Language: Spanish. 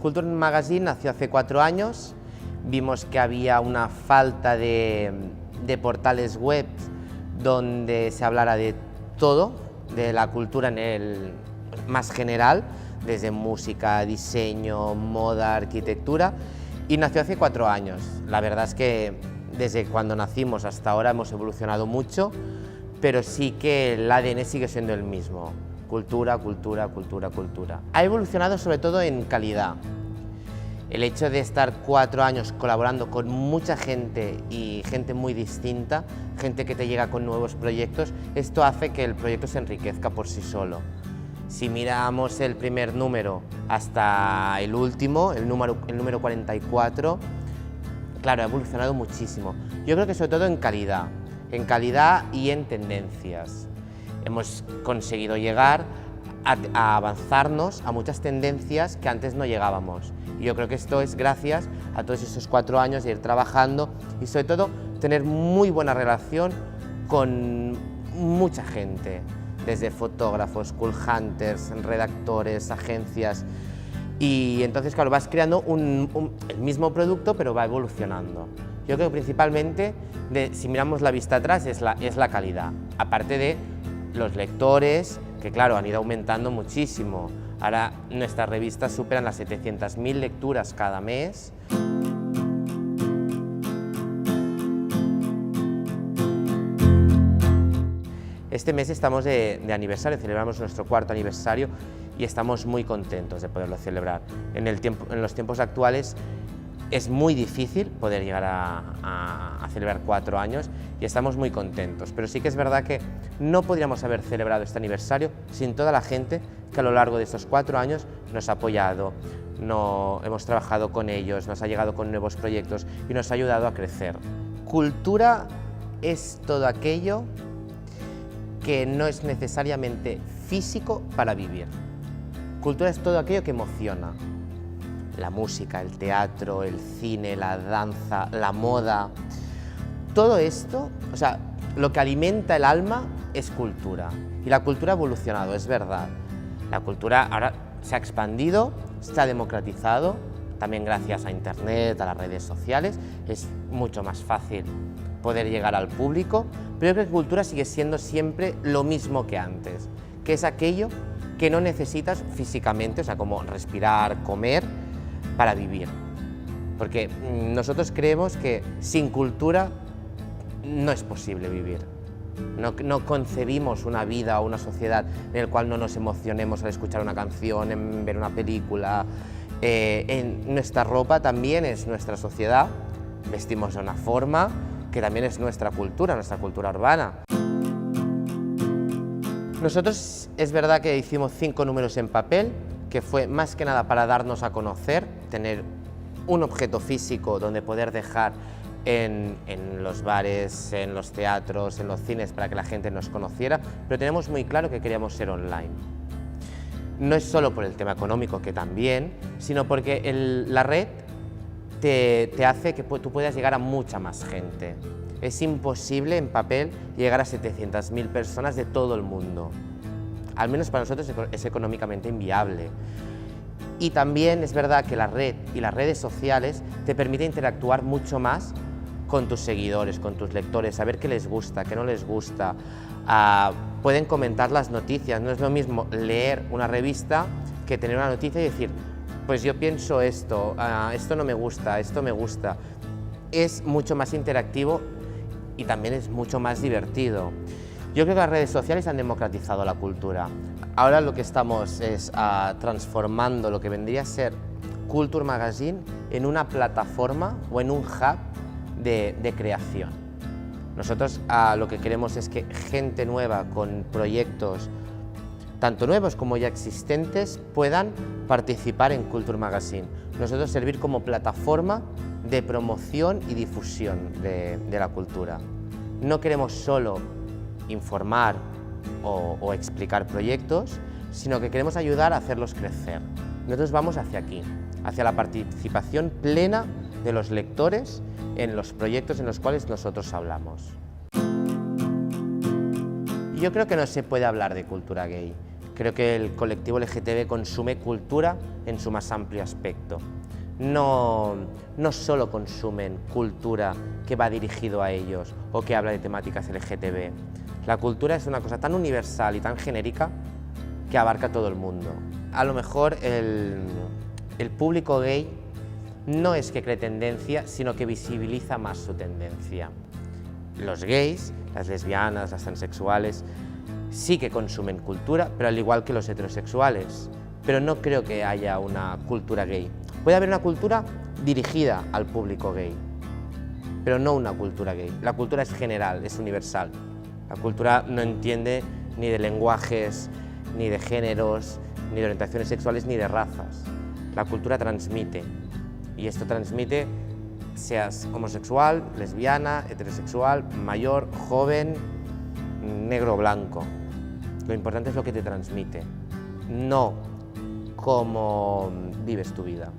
Culture Magazine nació hace 4 años, vimos que había una falta de portales web donde se hablara de todo, de la cultura en el más general, desde música, diseño, moda, arquitectura, y nació hace 4 años. La verdad es que desde cuando nacimos hasta ahora hemos evolucionado mucho, pero sí que el ADN sigue siendo el mismo. Cultura, cultura, cultura, cultura. Ha evolucionado sobre todo en calidad. El hecho de estar 4 años colaborando con mucha gente y gente muy distinta, gente que te llega con nuevos proyectos, esto hace que el proyecto se enriquezca por sí solo. Si miramos el primer número hasta el último, el número 44, claro, ha evolucionado muchísimo. Yo creo que sobre todo en calidad y en tendencias. Hemos conseguido llegar a avanzarnos a muchas tendencias que antes no llegábamos. Y yo creo que esto es gracias a todos esos 4 años de ir trabajando y sobre todo tener muy buena relación con mucha gente, desde fotógrafos, cool hunters, redactores, agencias. Y entonces, claro, vas creando el mismo producto, pero va evolucionando. Yo creo que principalmente, si miramos la vista atrás, es la calidad, aparte de los lectores, que claro, han ido aumentando muchísimo. Ahora nuestras revistas superan las 700.000 lecturas cada mes. Este mes estamos de aniversario, celebramos nuestro 4º aniversario y estamos muy contentos de poderlo celebrar. En los tiempos actuales es muy difícil poder llegar a celebrar 4 años y estamos muy contentos, pero sí que es verdad que no podríamos haber celebrado este aniversario sin toda la gente que a lo largo de estos 4 años nos ha apoyado, hemos trabajado con ellos, nos ha llegado con nuevos proyectos y nos ha ayudado a crecer. Cultura es todo aquello que no es necesariamente físico para vivir. Cultura es todo aquello que emociona. La música, el teatro, el cine, la danza, la moda, todo esto, o sea, lo que alimenta el alma es cultura. Y la cultura ha evolucionado, es verdad. La cultura ahora se ha expandido, se ha democratizado, también gracias a Internet, a las redes sociales, es mucho más fácil poder llegar al público, pero yo creo que cultura sigue siendo siempre lo mismo que antes, que es aquello que no necesitas físicamente, o sea, como respirar, comer, para vivir. Porque nosotros creemos que sin cultura no es posible vivir. No concebimos una vida o una sociedad en la cual no nos emocionemos al escuchar una canción, en ver una película. En nuestra ropa también es nuestra sociedad, vestimos de una forma que también es nuestra cultura urbana. Nosotros es verdad que hicimos 5 números en papel, que fue más que nada para darnos a conocer, tener un objeto físico donde poder dejar en los bares, en los teatros, en los cines, para que la gente nos conociera, pero tenemos muy claro que queríamos ser online. No es solo por el tema económico, que también, sino porque la red te hace que tú puedas llegar a mucha más gente. Es imposible en papel llegar a 700.000 personas de todo el mundo. Al menos para nosotros es económicamente inviable. Y también es verdad que la red y las redes sociales te permiten interactuar mucho más con tus seguidores, con tus lectores, saber qué les gusta, qué no les gusta. Pueden comentar las noticias, no es lo mismo leer una revista que tener una noticia y decir, pues yo pienso esto, esto no me gusta, esto me gusta. Es mucho más interactivo y también es mucho más divertido. Yo creo que las redes sociales han democratizado la cultura. Ahora lo que estamos es transformando lo que vendría a ser Culture Magazine en una plataforma o en un hub de creación. Nosotros lo que queremos es que gente nueva con proyectos, tanto nuevos como ya existentes, puedan participar en Culture Magazine. Nosotros servir como plataforma de promoción y difusión de la cultura. No queremos solo informar o explicar proyectos, sino que queremos ayudar a hacerlos crecer. Nosotros vamos hacia aquí, hacia la participación plena de los lectores en los proyectos en los cuales nosotros hablamos. Yo creo que no se puede hablar de cultura gay. Creo que el colectivo LGTB consume cultura en su más amplio aspecto. No solo consumen cultura que va dirigido a ellos o que habla de temáticas LGTB. La cultura es una cosa tan universal y tan genérica que abarca a todo el mundo. A lo mejor el público gay no es que cree tendencia, sino que visibiliza más su tendencia. Los gays, las lesbianas, las transexuales, sí que consumen cultura, pero al igual que los heterosexuales. Pero no creo que haya una cultura gay. Puede haber una cultura dirigida al público gay, pero no una cultura gay. La cultura es general, es universal. La cultura no entiende ni de lenguajes, ni de géneros, ni de orientaciones sexuales, ni de razas. La cultura transmite, y esto transmite seas homosexual, lesbiana, heterosexual, mayor, joven, negro o blanco. Lo importante es lo que te transmite, no cómo vives tu vida.